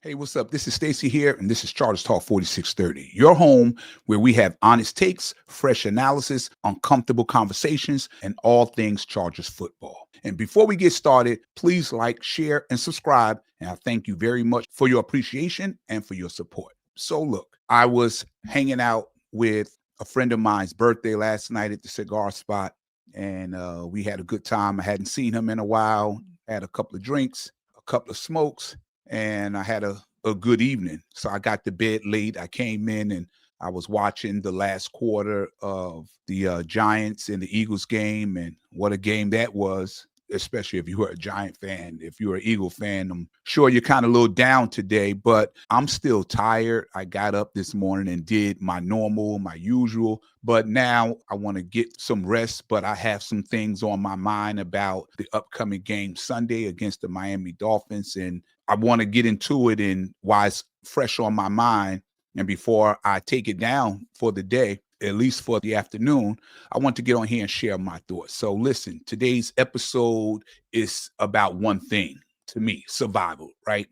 Hey, what's up? This is Stacy here, and this is Chargers Talk 4630, your home where we have honest takes, fresh analysis, uncomfortable conversations, and all things Chargers football. And before we get started, please like, share, and subscribe. And I thank you very much for your appreciation and for your support. So, look, I was hanging out with a friend of mine's birthday last night at the cigar spot, and we had a good time. I hadn't seen him in a while, had a couple of drinks, a couple of smokes, and I had a good evening. So I got to bed late. I came in and I was watching the last quarter of the Giants and the Eagles game, and what a game that was, especially if you were a Giant fan. If you're an Eagle fan, I'm sure you're kind of a little down today, but I'm still tired. I got up this morning and did my normal, my usual, but now I want to get some rest, but I have some things on my mind about the upcoming game Sunday against the Miami Dolphins, and I want to get into it and why it's fresh on my mind. And before I take it down for the day, at least for the afternoon, I want to get on here and share my thoughts. So listen, today's episode is about one thing to me: survival, right?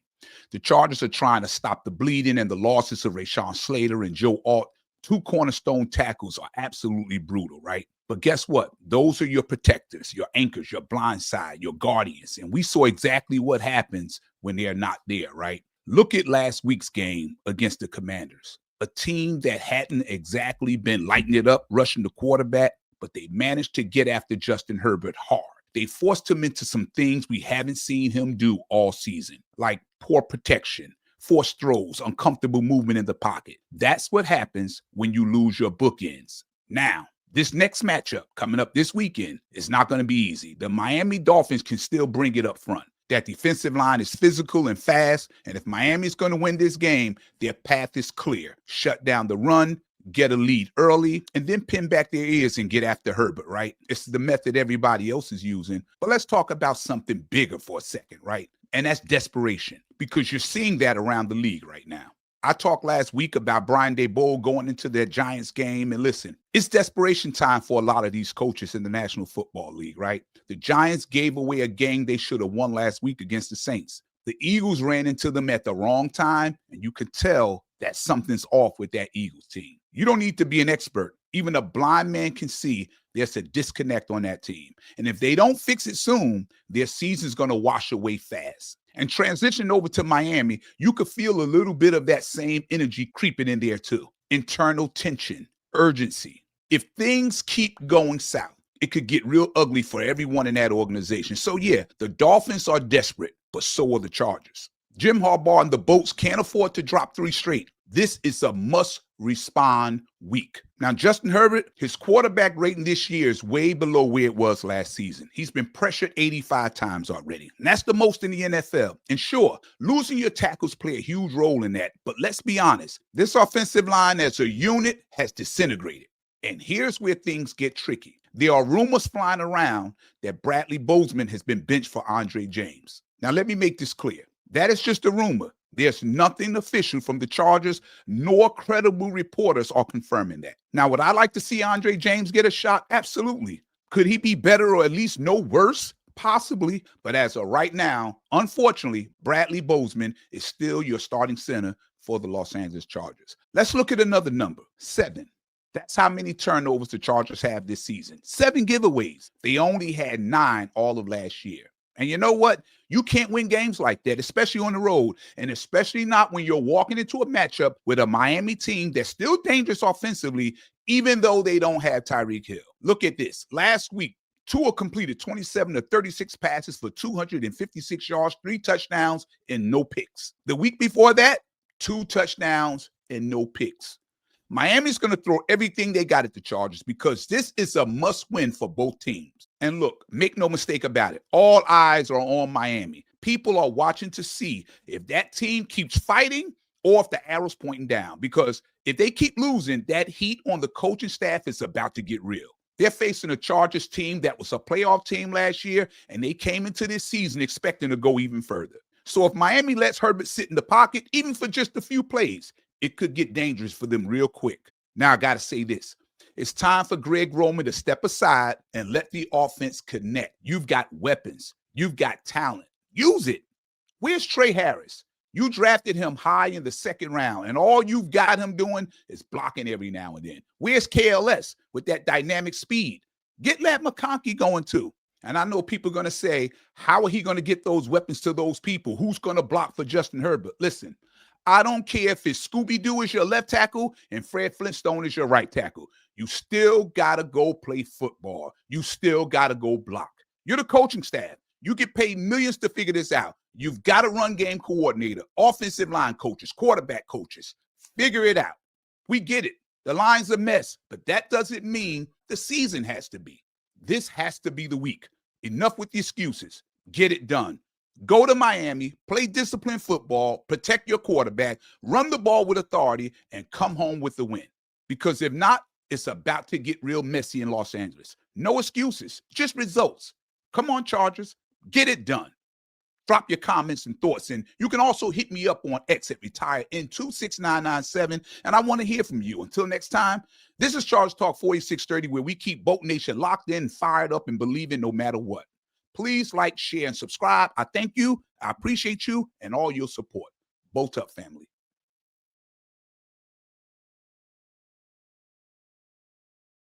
The Chargers are trying to stop the bleeding, and the losses of Rashawn Slater and Joe Alt, two cornerstone tackles, are absolutely brutal, right? But guess what? Those are your protectors, your anchors, your blind side, your guardians. And we saw exactly what happens when they're not there, right? Look at last week's game against the Commanders, a team that hadn't exactly been lighting it up, rushing the quarterback, but they managed to get after Justin Herbert hard. They forced him into some things we haven't seen him do all season, like poor protection, forced throws, uncomfortable movement in the pocket. That's what happens when you lose your bookends. Now, this next matchup coming up this weekend is not going to be easy. The Miami Dolphins can still bring it up front. That defensive line is physical and fast, and if Miami is going to win this game, their path is clear. Shut down the run, get a lead early, and then pin back their ears and get after Herbert, right? It's the method everybody else is using. But let's talk about something bigger for a second, right? And that's desperation, because you're seeing that around the league right now. I talked last week about Brian Daboll going into their Giants game, and listen, it's desperation time for a lot of these coaches in the National Football League, right? The Giants gave away a game they should have won last week against the Saints. The Eagles ran into them at the wrong time, and you could tell that something's off with that Eagles team. You don't need to be an expert. Even a blind man can see there's a disconnect on that team. And if they don't fix it soon, their season's going to wash away fast. And transition over to Miami, you could feel a little bit of that same energy creeping in there too. Internal tension, urgency. If things keep going south, it could get real ugly for everyone in that organization. So yeah, the Dolphins are desperate, but so are the Chargers. Jim Harbaugh and the Bolts can't afford to drop 3 straight. This is a must-respond week. Now, Justin Herbert, his quarterback rating this year is way below where it was last season. He's been pressured 85 times already, and that's the most in the NFL. And sure, losing your tackles play a huge role in that, but let's be honest, this offensive line as a unit has disintegrated. And here's where things get tricky. There are rumors flying around that Bradley Bozeman has been benched for Andre James. Now, let me make this clear. That is just a rumor. There's nothing official from the Chargers, nor credible reporters are confirming that. Now, would I like to see Andre James get a shot? Absolutely. Could he be better or at least no worse? Possibly. But as of right now, unfortunately, Bradley Bozeman is still your starting center for the Los Angeles Chargers. Let's look at another number: 7. That's how many turnovers the Chargers have this season. 7 giveaways. They only had 9 all of last year. And you know what? You can't win games like that, especially on the road, and especially not when you're walking into a matchup with a Miami team that's still dangerous offensively, even though they don't have Tyreek Hill. Look at this. Last week, Tua completed 27 of 36 passes for 256 yards, 3 touchdowns, and no picks. The week before that, 2 touchdowns and no picks. Miami's going to throw everything they got at the Chargers because this is a must-win for both teams. And look, make no mistake about it, all eyes are on Miami. People are watching to see if that team keeps fighting or if the arrow's pointing down. Because if they keep losing, that heat on the coaching staff is about to get real. They're facing a Chargers team that was a playoff team last year, and they came into this season expecting to go even further. So if Miami lets Herbert sit in the pocket, even for just a few plays, it could get dangerous for them real quick. Now, I got to say this. It's time for Greg Roman to step aside and let the offense connect. You've got weapons. You've got talent. Use it. Where's Trey Harris? You drafted him high in the second round, and all you've got him doing is blocking every now and then. Where's KLS with that dynamic speed? Get Matt McConkey going too. And I know people are going to say, how are he going to get those weapons to those people? Who's going to block for Justin Herbert? Listen, I don't care if it's Scooby-Doo is your left tackle and Fred Flintstone is your right tackle. You still got to go play football. You still got to go block. You're the coaching staff. You get paid millions to figure this out. You've got a run game coordinator, offensive line coaches, quarterback coaches. Figure it out. We get it. The line's a mess, but that doesn't mean the season has to be. This has to be the week. Enough with the excuses. Get it done. Go to Miami, play disciplined football, protect your quarterback, run the ball with authority, and come home with the win. Because if not, it's about to get real messy in Los Angeles. No excuses, just results. Come on, Chargers. Get it done. Drop your comments and thoughts. And you can also hit me up on X at RetireN26997. And I want to hear from you. Until next time, this is Charles Talk 4630, where we keep Boat Nation locked in, fired up, and believing no matter what. Please like, share, and subscribe. I thank you. I appreciate you and all your support. Boat up, family.